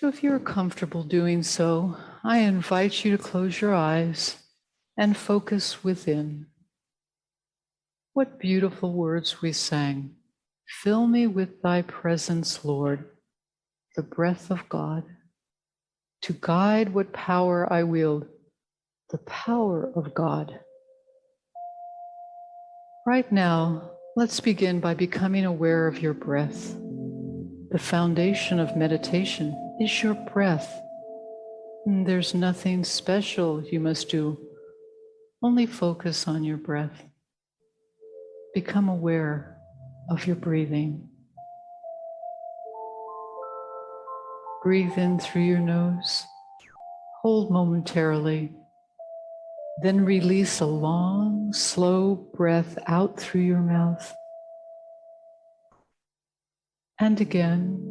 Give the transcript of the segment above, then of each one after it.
So if you're comfortable doing so, I invite you to close your eyes and focus within. What beautiful words we sang. Fill me with thy presence, Lord, the breath of God, to guide what power I wield, the power of God. Right now, let's begin by becoming aware of your breath. The foundation of meditation is your breath. There's nothing special you must do. Only focus on your breath. Become aware of your breathing. Breathe in through your nose. Hold momentarily. Then release a long, slow breath out through your mouth. And again.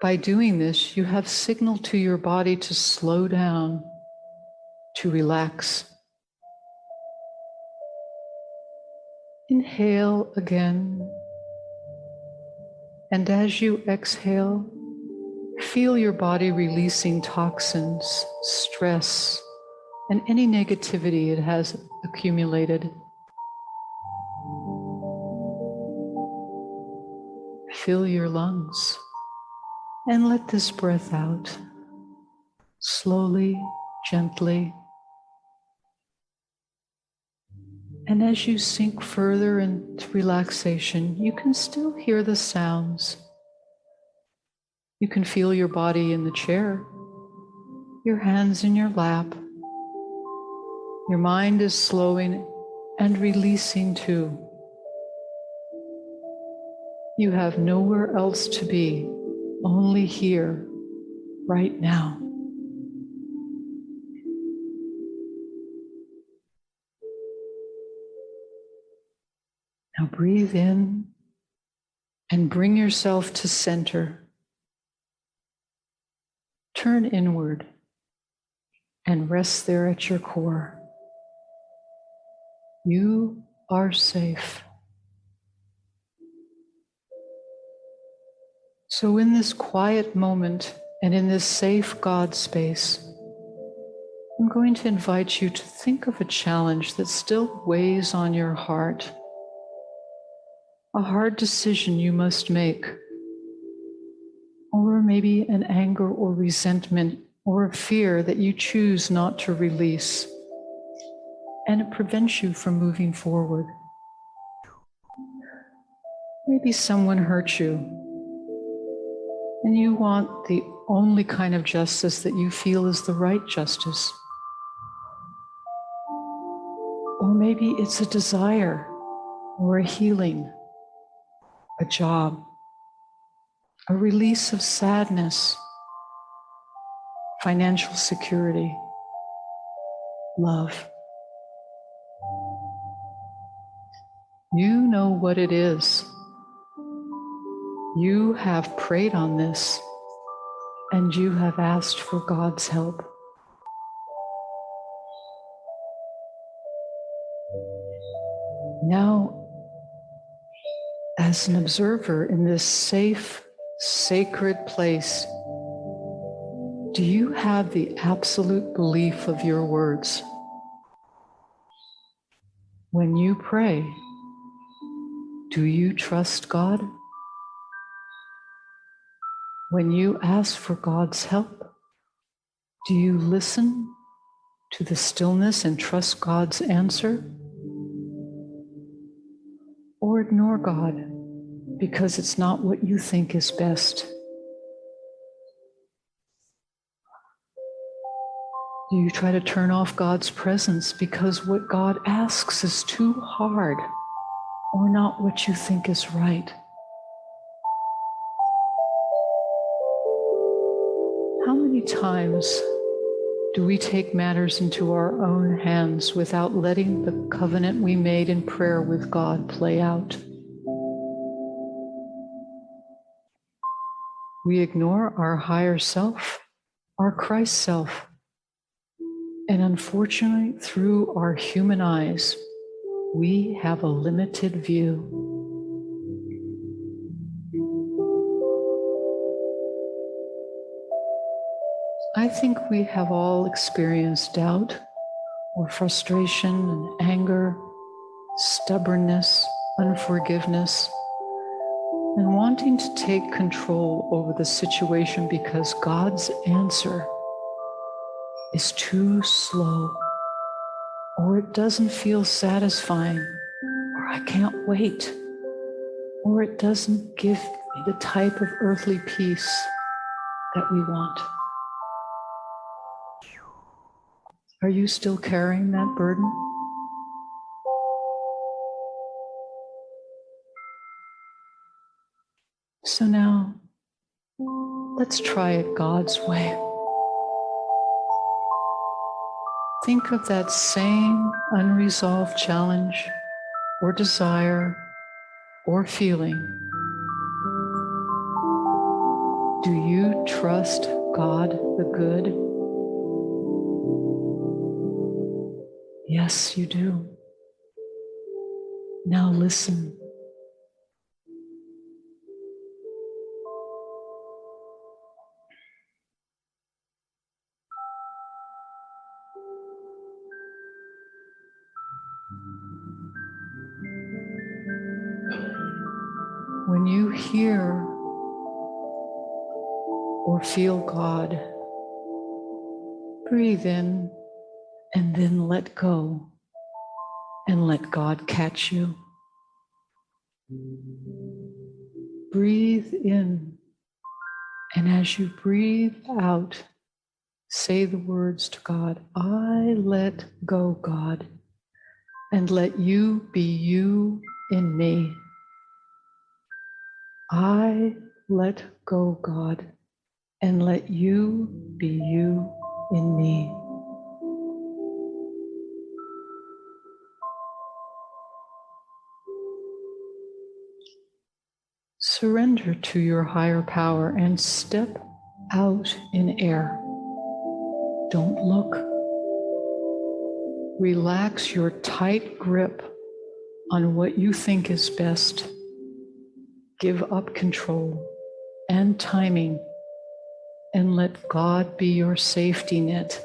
By doing this, you have signaled to your body to slow down, to relax. Inhale again. And as you exhale, feel your body releasing toxins, stress, and any negativity it has accumulated. Fill your lungs and let this breath out slowly, gently. And as you sink further into relaxation, you can still hear the sounds. You can feel your body in the chair, your hands in your lap. Your mind is slowing and releasing too. You have nowhere else to be, only here, right now. Now breathe in and bring yourself to center. Turn inward and rest there at your core. You are safe. So in this quiet moment and in this safe God space, I'm going to invite you to think of a challenge that still weighs on your heart. A hard decision you must make, or maybe an anger or resentment or a fear that you choose not to release, and it prevents you from moving forward. Maybe someone hurt you, and you want the only kind of justice that you feel is the right justice. Or maybe it's a desire or a healing, a job, a release of sadness, financial security, love. You know what it is. You have prayed on this, and you have asked for God's help. Now, as an observer in this safe, sacred place, do you have the absolute belief of your words? When you pray, do you trust God? When you ask for God's help, do you listen to the stillness and trust God's answer? Or ignore God because it's not what you think is best? Do you try to turn off God's presence because what God asks is too hard or not what you think is right? How many times do we take matters into our own hands without letting the covenant we made in prayer with God play out? We ignore our higher self, our Christ self, and unfortunately, through our human eyes, we have a limited view. I think we have all experienced doubt or frustration and anger, stubbornness, unforgiveness, and wanting to take control over the situation because God's answer is too slow, or it doesn't feel satisfying, or I can't wait, or it doesn't give me the type of earthly peace that we want. Are you still carrying that burden? So now, let's try it God's way. Think of that same unresolved challenge or desire or feeling. Do you trust God the good? Yes, you do. Now listen. When you hear or feel God, breathe in and then let go and let God catch you. Breathe in, and as you breathe out, say the words to God, I let go, God, and let you be you in me. I let go, God, and let you be you in me. Surrender to your higher power and step out in air. Don't look. Relax your tight grip on what you think is best. Give up control and timing and let God be your safety net.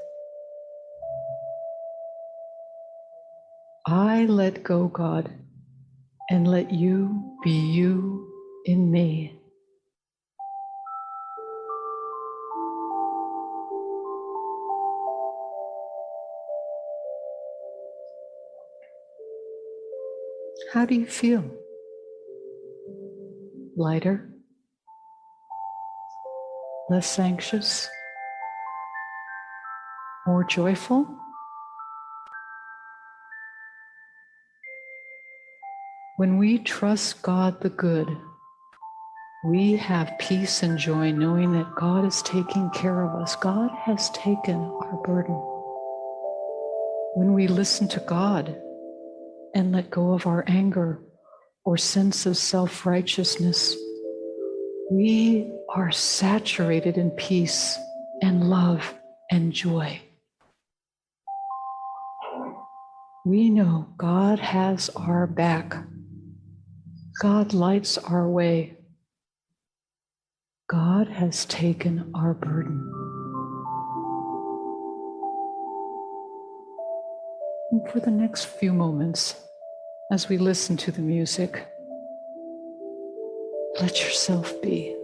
I let go, God, and let you be you in me. How do you feel? Lighter? Less anxious? More joyful? When we trust God the good, we have peace and joy knowing that God is taking care of us. God has taken our burden. When we listen to God and let go of our anger or sense of self-righteousness, we are saturated in peace and love and joy. We know God has our back. God lights our way. God has taken our burden. And for the next few moments, as we listen to the music, let yourself be.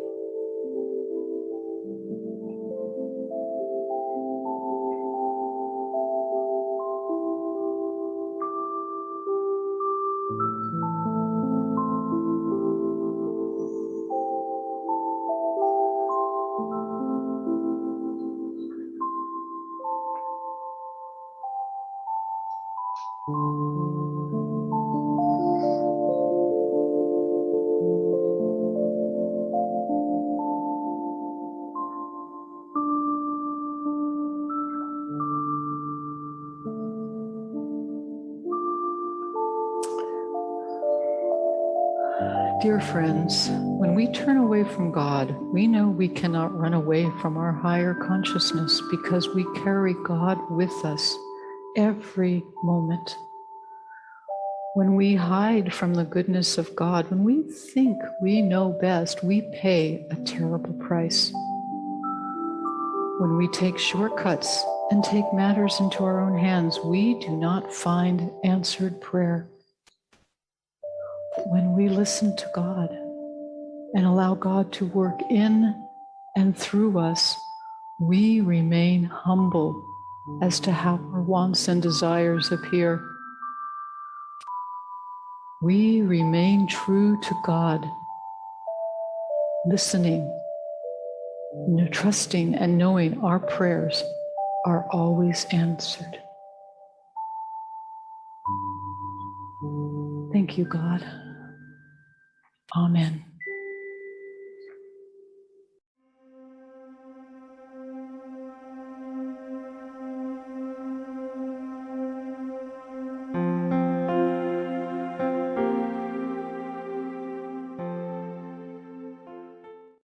Dear friends, when we turn away from God, we know we cannot run away from our higher consciousness because we carry God with us every moment. When we hide from the goodness of God, when we think we know best, we pay a terrible price. When we take shortcuts and take matters into our own hands, we do not find answered prayer. When we listen to God and allow God to work in and through us, we remain humble as to how our wants and desires appear. We remain true to God, listening, trusting, and knowing our prayers are always answered. Thank you, God. Amen.